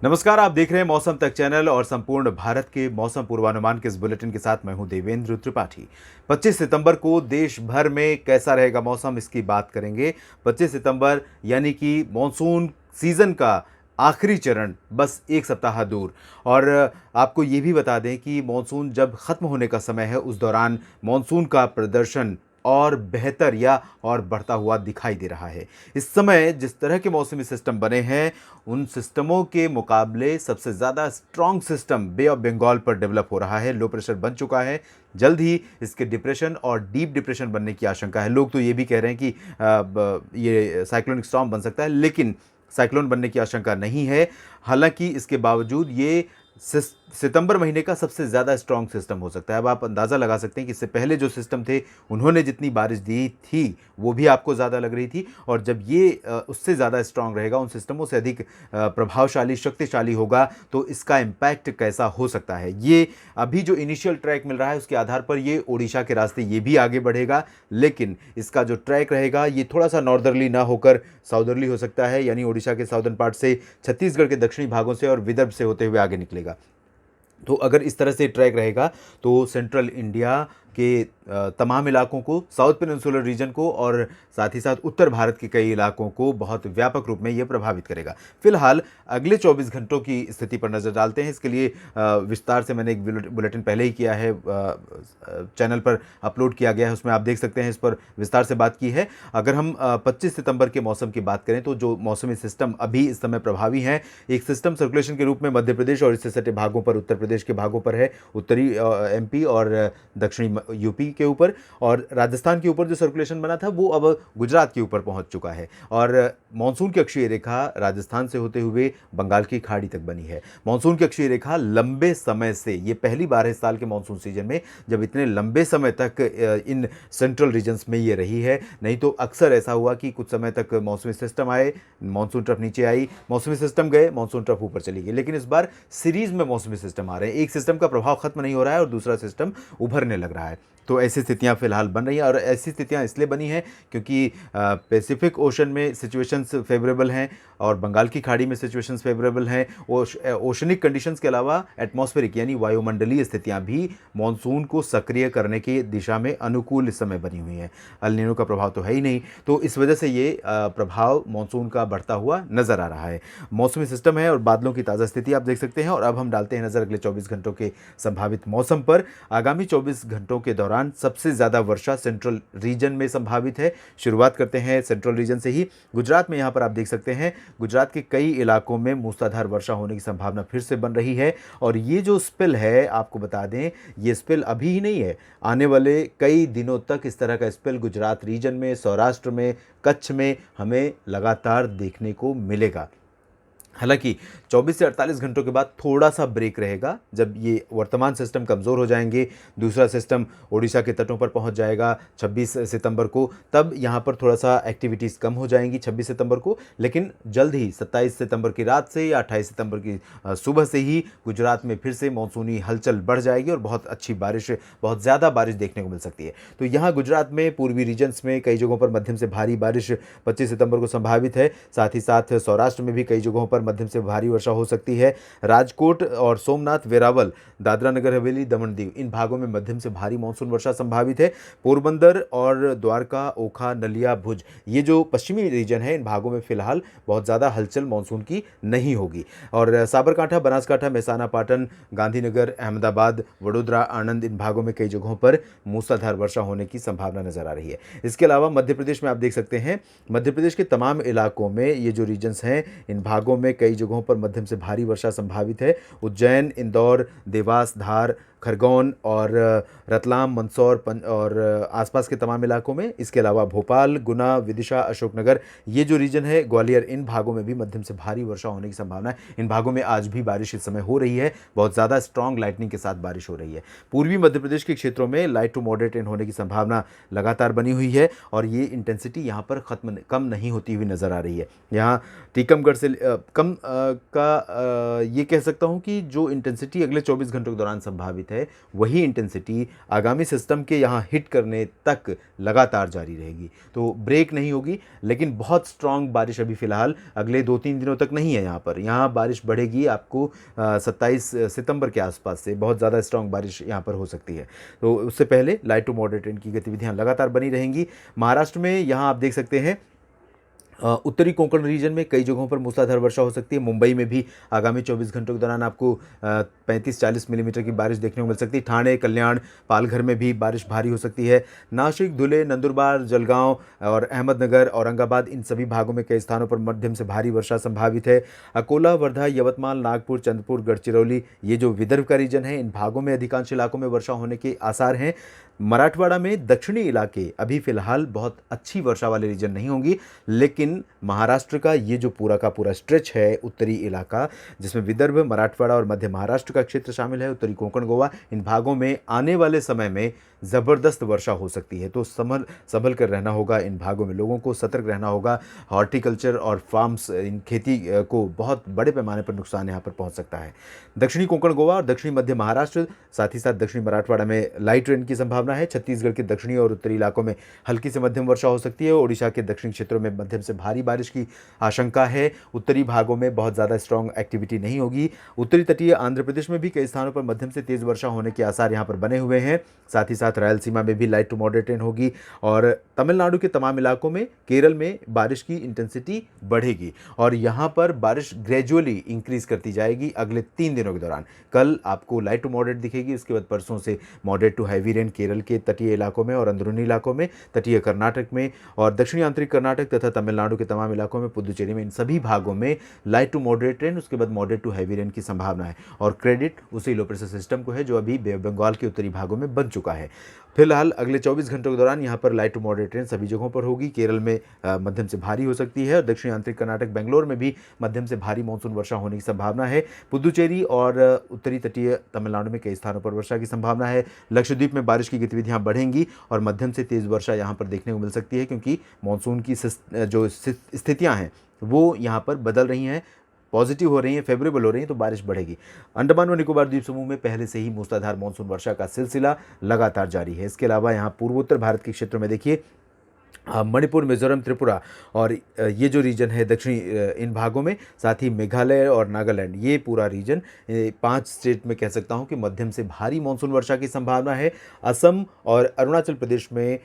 नमस्कार, आप देख रहे हैं मौसम तक चैनल और संपूर्ण भारत के मौसम पूर्वानुमान के इस बुलेटिन के साथ मैं हूं देवेंद्र त्रिपाठी। 25 सितंबर को देश भर में कैसा रहेगा मौसम, इसकी बात करेंगे। 25 सितंबर यानी कि मॉनसून सीजन का आखिरी चरण बस एक सप्ताह दूर। और आपको ये भी बता दें कि मॉनसून जब ख़त्म होने का समय है, उस दौरान मॉनसून का प्रदर्शन और बेहतर या और बढ़ता हुआ दिखाई दे रहा है। इस समय जिस तरह के मौसमी सिस्टम बने हैं, उन सिस्टमों के मुकाबले सबसे ज़्यादा strong system bay of Bengal पर डेवलप हो रहा है। लो प्रेशर बन चुका है, जल्द ही इसके डिप्रेशन और डीप डिप्रेशन बनने की आशंका है। लोग तो ये भी कह रहे हैं कि ये साइक्लोनिक स्टॉर्म बन सकता है, लेकिन साइक्लोन बनने की आशंका नहीं है। हालांकि इसके बावजूद ये सितंबर महीने का सबसे ज़्यादा स्ट्रॉन्ग सिस्टम हो सकता है। अब आप अंदाज़ा लगा सकते हैं कि इससे पहले जो सिस्टम थे, उन्होंने जितनी बारिश दी थी वो भी आपको ज़्यादा लग रही थी, और जब ये उससे ज़्यादा स्ट्रॉन्ग रहेगा, उन सिस्टमों से अधिक प्रभावशाली, शक्तिशाली होगा, तो इसका इम्पैक्ट कैसा हो सकता है। ये अभी जो इनिशियल ट्रैक मिल रहा है, उसके आधार पर ये ओडिशा के रास्ते ये भी आगे बढ़ेगा, लेकिन इसका जो ट्रैक रहेगा ये थोड़ा सा नॉर्दर्ली ना होकर साउदर्ली हो सकता है, यानी ओडिशा के साउदर्न पार्ट से, छत्तीसगढ़ के दक्षिणी भागों से और विदर्भ से होते हुए आगे निकलेगा। तो अगर इस तरह से ट्रैक रहेगा तो सेंट्रल इंडिया के तमाम इलाकों को, साउथ पेनिनसुलर रीजन को और साथ ही साथ उत्तर भारत के कई इलाकों को बहुत व्यापक रूप में ये प्रभावित करेगा। फिलहाल अगले 24 घंटों की स्थिति पर नज़र डालते हैं। इसके लिए विस्तार से मैंने एक बुलेटिन पहले ही किया है, चैनल पर अपलोड किया गया है, उसमें आप देख सकते हैं, इस पर विस्तार से बात की है। अगर हम 25 सितंबर के मौसम की बात करें तो जो मौसमी सिस्टम अभी इस समय प्रभावी हैं, एक सिस्टम सर्कुलेशन के रूप में मध्य प्रदेश और इससे सटे भागों पर, उत्तर प्रदेश के भागों पर है, उत्तरी एमपी और दक्षिणी यूपी के ऊपर, और राजस्थान के ऊपर जो सर्कुलेशन बना था वो अब गुजरात के ऊपर पहुंच चुका है। और मानसून की अक्षीय रेखा राजस्थान से होते हुए बंगाल की खाड़ी तक बनी है। मानसून की अक्षीय रेखा लंबे समय से, ये पहली बार है इस साल के मानसून सीजन में जब इतने लंबे समय तक इन सेंट्रल रीजन्स में ये रही है। नहीं तो अक्सर ऐसा हुआ कि कुछ समय तक मौसमी सिस्टम आए, मानसून ट्रफ नीचे आई, मौसमी सिस्टम गए, मानसून ट्रफ ऊपर चली गई। लेकिन इस बार सीरीज में मौसमी सिस्टम आ रहे हैं, एक सिस्टम का प्रभाव खत्म नहीं हो रहा है और दूसरा सिस्टम उभरने लग रहा है। तो ऐसी स्थितियां फिलहाल बन रही हैं, और ऐसी स्थितियां इसलिए बनी हैं क्योंकि पैसिफिक ओशन में सिचुएशंस फेवरेबल हैं और बंगाल की खाड़ी में सिचुएशंस फेवरेबल हैं। ओशनिक कंडीशंस के अलावा एटमॉस्फेरिक यानी वायुमंडलीय स्थितियां भी मॉनसून को सक्रिय करने की दिशा में अनुकूल इस समय बनी हुई हैं। अल नीनो का प्रभाव तो है ही नहीं, तो इस वजह से ये प्रभाव मॉनसून का बढ़ता हुआ नजर आ रहा है। मौसमी सिस्टम है और बादलों की ताज़ा स्थिति आप देख सकते हैं। और अब हम डालते हैं नज़र अगले 24 घंटों के संभावित मौसम पर। आगामी 24 घंटों के दौरान सबसे ज़्यादा वर्षा सेंट्रल रीजन में संभावित है। शुरुआत करते हैं सेंट्रल रीजन से ही। गुजरात में यहाँ पर आप देख सकते हैं, गुजरात के कई इलाकों में मूसलाधार वर्षा होने की संभावना फिर से बन रही है। और ये जो स्पेल है, आपको बता दें, ये स्पेल अभी ही नहीं है, आने वाले कई दिनों तक इस तरह का स्पेल गुजरात रीजन में, सौराष्ट्र में, कच्छ में हमें लगातार देखने को मिलेगा। हालांकि 24 से 48 घंटों के बाद थोड़ा सा ब्रेक रहेगा, जब ये वर्तमान सिस्टम कमज़ोर हो जाएंगे, दूसरा सिस्टम ओडिशा के तटों पर पहुंच जाएगा 26 सितंबर को, तब यहाँ पर थोड़ा सा एक्टिविटीज़ कम हो जाएंगी 26 सितंबर को। लेकिन जल्द ही 27 सितंबर की रात से या 28 सितंबर की सुबह से ही गुजरात में फिर से मानसूनी हलचल बढ़ जाएगी और बहुत अच्छी बारिश, बहुत ज़्यादा बारिश देखने को मिल सकती है। तो यहाँ गुजरात में पूर्वी रीजन्स में कई जगहों पर मध्यम से भारी बारिश 25 सितंबर को संभावित है। साथ ही साथ सौराष्ट्र में भी कई जगहों पर मध्यम से भारी वर्षा हो सकती है। राजकोट और सोमनाथ, वेरावल, दादरा नगर हवेली, दमन दीव, इन भागों में मध्यम से भारी मानसून वर्षा संभावित है। पोरबंदर और द्वारका, ओखा, नलिया, भुज, ये जो पश्चिमी रीजन है, इन भागों में फिलहाल बहुत ज़्यादा हलचल मानसून की नहीं होगी। और साबरकांठा, बनासकांठा, मेहसाना, पाटन, गांधीनगर, अहमदाबाद, वडोदरा, आनंद, इन भागों में कई जगहों पर मूसलाधार वर्षा होने की संभावना नजर आ रही है। इसके अलावा मध्य प्रदेश में आप देख सकते हैं, मध्य प्रदेश के तमाम इलाकों में ये जो रीजन्स हैं, इन भागों में कई जगहों पर मध्यम से भारी वर्षा संभावित है। उज्जैन, इंदौर, देवास, धार, खरगोन और रतलाम, मंदसौर और आसपास के तमाम इलाकों में। इसके अलावा भोपाल, गुना, विदिशा, अशोकनगर, ये जो रीजन है, ग्वालियर, इन भागों में भी मध्यम से भारी वर्षा होने की संभावना है। इन भागों में आज भी बारिश इस समय हो रही है, बहुत ज़्यादा स्ट्रॉन्ग लाइटनिंग के साथ बारिश हो रही है। पूर्वी मध्य प्रदेश के क्षेत्रों में लाइट टू मॉडरेट रेन होने की संभावना लगातार बनी हुई है और ये इंटेंसिटी यहाँ पर कम नहीं होती हुई नज़र आ रही है। यहाँ टीकमगढ़ से कम ये कह सकता हूँ कि जो इंटेंसिटी अगले 24 घंटों के दौरान संभावित है, है वही इंटेंसिटी आगामी सिस्टम के यहाँ हिट करने तक लगातार जारी रहेगी। तो ब्रेक नहीं होगी, लेकिन बहुत स्ट्रांग बारिश अभी फ़िलहाल अगले 2-3 दिनों तक नहीं है यहाँ पर। यहाँ बारिश बढ़ेगी आपको 27 सितंबर के आसपास से बहुत ज़्यादा स्ट्रांग बारिश यहाँ पर हो सकती है। तो उससे पहले लाइट टू मॉडरेट रेन की गतिविधियाँ लगातार बनी रहेंगी। महाराष्ट्र में यहाँ आप देख सकते हैं उत्तरी कोंकण रीजन में कई जगहों पर मूसलाधार वर्षा हो सकती है। मुंबई में भी आगामी 24 घंटों के दौरान आपको 35-40 मिलीमीटर की बारिश देखने को मिल सकती है। ठाणे, कल्याण, पालघर में भी बारिश भारी हो सकती है। नासिक, धुले, नंदुरबार, जलगांव और अहमदनगर, औरंगाबाद, इन सभी भागों में कई स्थानों पर मध्यम से भारी वर्षा संभावित है। अकोला, वर्धा, यवतमाल, नागपुर, चंद्रपुर, गढ़चिरौली, ये जो विदर्भ का रीजन है, इन भागों में अधिकांश इलाकों में वर्षा होने के आसार हैं। मराठवाड़ा में दक्षिणी इलाके अभी फ़िलहाल बहुत अच्छी वर्षा वाले रीजन नहीं होंगी, लेकिन महाराष्ट्र का ये जो पूरा का पूरा स्ट्रेच है उत्तरी इलाका, जिसमें विदर्भ, मराठवाड़ा और मध्य महाराष्ट्र का क्षेत्र शामिल है, उत्तरी कोंकण, गोवा, इन भागों में आने वाले समय में ज़बरदस्त वर्षा हो सकती है। तो संभल कर रहना होगा। इन भागों में लोगों को सतर्क रहना होगा। हॉर्टिकल्चर और फार्म्स, इन खेती को बहुत बड़े पैमाने पर नुकसान यहाँ पर पहुँच सकता है। दक्षिणी कोंकण, गोवा और दक्षिणी मध्य महाराष्ट्र, साथ ही साथ दक्षिणी मराठवाड़ा में लाइट रेन की संभावना है। छत्तीसगढ़ के दक्षिणी और उत्तरी इलाकों में हल्की से मध्यम वर्षा हो सकती है। ओडिशा के दक्षिणी क्षेत्रों में मध्यम से भारी बारिश की आशंका है। उत्तरी भागों में बहुत ज़्यादा स्ट्रॉन्ग एक्टिविटी नहीं होगी। उत्तरी तटीय आंध्र प्रदेश में भी कई स्थानों पर मध्यम से तेज़ वर्षा होने के आसार यहाँ पर बने हुए हैं। साथ ही साथ रायलसीमा में भी लाइट टू मॉडरेट रेन होगी और तमिलनाडु के तमाम इलाकों में, केरल में बारिश की इंटेंसिटी बढ़ेगी और यहाँ पर बारिश ग्रेजुअली इंक्रीज करती जाएगी अगले 3 दिनों के दौरान। कल आपको लाइट टू मॉडरेट दिखेगी, उसके बाद परसों से moderate to heavy rain Kerala के तटीय इलाकों में और अंदरूनी इलाकों में, तटीय कर्नाटक में और दक्षिणी आंतरिक कर्नाटक तथा तमिलनाडु के तमाम इलाकों में, पुदुचेरी में, इन सभी भागों में लाइट टू मॉडरेट रेन, उसके बाद मॉडरेट टू हैवी रेन की संभावना है। और क्रेडिट उसी लो प्रेशर सिस्टम को है जो अभी बे बंगाल के उत्तरी भागों में बन चुका है। फिलहाल अगले 24 घंटों के दौरान यहाँ पर लाइट टू मॉडरेट रेन सभी जगहों पर होगी। केरल में मध्यम से भारी हो सकती है और दक्षिणी आंतरिक कर्नाटक, बेंगलोर में भी मध्यम से भारी मानसून वर्षा होने की संभावना है। पुदुचेरी और उत्तरी तटीय तमिलनाडु में कई स्थानों पर वर्षा की संभावना है। लक्षद्वीप में बारिश की गतिविधियाँ बढ़ेंगी और मध्यम से तेज़ वर्षा यहाँ पर देखने को मिल सकती है, क्योंकि मानसून की जो स्थितियाँ हैं वो यहाँ पर बदल रही हैं, पॉजिटिव हो रही हैं, फेवरेबल हो रही हैं, तो बारिश बढ़ेगी। अंडमान व निकोबार द्वीप समूह में पहले से ही मूसलाधार मानसून वर्षा का सिलसिला लगातार जारी है। इसके अलावा यहाँ पूर्वोत्तर भारत के क्षेत्रों में देखिए, मणिपुर, मिजोरम, त्रिपुरा और ये जो रीजन है दक्षिणी, इन भागों में, साथ ही मेघालय और नागालैंड, ये पूरा रीजन 5 स्टेट में कह सकता हूँ कि मध्यम से भारी मानसून वर्षा की संभावना है। असम और अरुणाचल प्रदेश में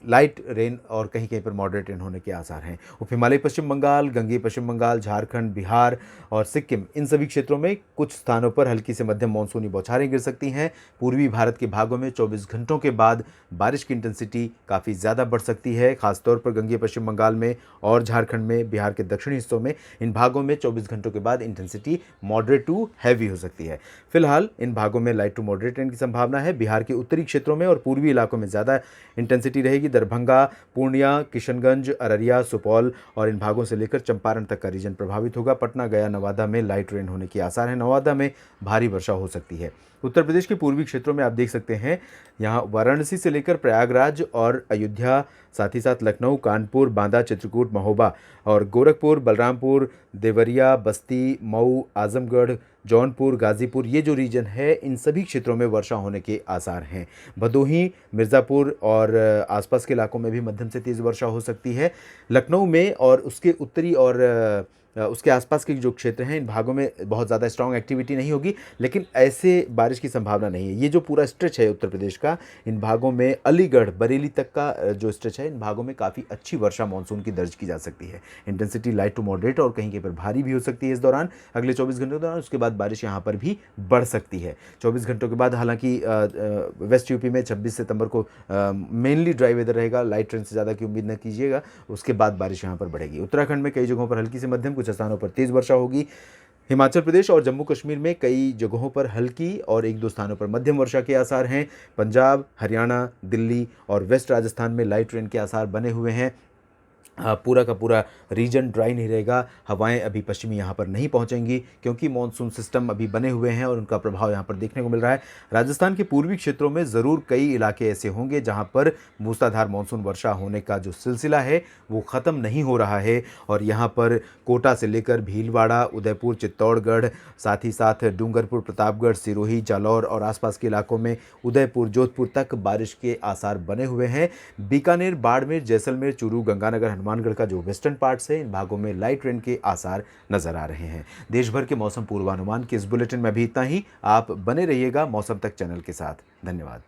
लाइट रेन और कहीं कहीं पर मॉडरेट रेन होने के आसार हैं। उप हिमालय पश्चिम बंगाल, गंगेय पश्चिम बंगाल, झारखंड, बिहार और सिक्किम, इन सभी क्षेत्रों में कुछ स्थानों पर हल्की से मध्यम मानसूनी बौछारें गिर सकती हैं। पूर्वी भारत के भागों में 24 घंटों के बाद बारिश की इंटेंसिटी काफ़ी ज़्यादा बढ़ सकती है, खासतौर पर गंगेय पश्चिम बंगाल में और झारखंड में, बिहार के दक्षिणी हिस्सों में। इन भागों में 24 घंटों के बाद इंटेंसिटी मॉडरेट टू हैवी हो सकती है। फिलहाल इन भागों में लाइट टू मॉडरेट रेन की संभावना है। बिहार के उत्तरी क्षेत्रों में और पूर्वी इलाकों में ज़्यादा इंटेंसिटी रहेगी। दरभंगा, पूर्णिया, किशनगंज, अररिया, सुपौल और इन भागों से लेकर चंपारण तक का रीजन प्रभावित होगा। पटना, गया, नवादा में लाइट रेन होने के आसार हैं। नवादा में भारी वर्षा हो सकती है। उत्तर प्रदेश के पूर्वी क्षेत्रों में आप देख सकते हैं, यहाँ वाराणसी से लेकर प्रयागराज और अयोध्या, साथ ही साथ लखनऊ, कानपुर, बांदा, चित्रकूट, महोबा और गोरखपुर, बलरामपुर, देवरिया, बस्ती, मऊ, आजमगढ़, जौनपुर, गाजीपुर, ये जो रीजन है, इन सभी क्षेत्रों में वर्षा होने के आसार हैं। भदोही, मिर्ज़ापुर और आसपास के इलाकों में भी मध्यम से तेज़ वर्षा हो सकती है। लखनऊ में और उसके उत्तरी और उसके आसपास के जो क्षेत्र हैं, इन भागों में बहुत ज़्यादा स्ट्रॉन्ग एक्टिविटी नहीं होगी, लेकिन ऐसे बारिश की संभावना नहीं है। ये जो पूरा स्ट्रेच है उत्तर प्रदेश का, इन भागों में अलीगढ़, बरेली तक का जो स्ट्रेच है, इन भागों में काफ़ी अच्छी वर्षा मानसून की दर्ज की जा सकती है। इंटेंसिटी लाइट टू मॉडरेट और कहीं कहीं पर भारी भी हो सकती है इस दौरान, अगले 24 घंटों के दौरान। उसके बाद बारिश यहाँ पर भी बढ़ सकती है 24 घंटों के बाद। हालांकि वेस्ट यूपी में 26 सितंबर को मेनली ड्राई वेदर रहेगा, लाइट रेन से ज़्यादा की उम्मीद न कीजिएगा। उसके बाद बारिश यहाँ पर बढ़ेगी। उत्तराखंड में कई जगहों पर हल्की से मध्यम, कुछ स्थानों पर तेज़ वर्षा होगी। हिमाचल प्रदेश और जम्मू कश्मीर में कई जगहों पर हल्की और 1-2 स्थानों पर मध्यम वर्षा के आसार हैं। पंजाब, हरियाणा, दिल्ली और वेस्ट राजस्थान में लाइट रेन के आसार बने हुए हैं। पूरा का पूरा रीजन ड्राई नहीं रहेगा। हवाएं अभी पश्चिमी यहाँ पर नहीं पहुँचेंगी क्योंकि मॉनसून सिस्टम अभी बने हुए हैं और उनका प्रभाव यहाँ पर देखने को मिल रहा है। राजस्थान के पूर्वी क्षेत्रों में ज़रूर कई इलाके ऐसे होंगे जहाँ पर मूसलाधार मॉनसून वर्षा होने का जो सिलसिला है वो ख़त्म नहीं हो रहा है, और यहाँ पर कोटा से लेकर भीलवाड़ा, उदयपुर, चित्तौड़गढ़, साथ ही साथ डूंगरपुर, प्रतापगढ़, सिरोही, जालौर और आसपास के इलाकों में उदयपुर, जोधपुर तक बारिश के आसार बने हुए हैं। बीकानेर, बाड़मेर, जैसलमेर, चूरू, गंगानगर, हनुमानगढ़ का जो वेस्टर्न पार्ट्स है, इन भागों में लाइट रेन के आसार नजर आ रहे हैं। देश भर के मौसम पूर्वानुमान के इस बुलेटिन में भी इतना ही। आप बने रहिएगा मौसम तक चैनल के साथ। धन्यवाद।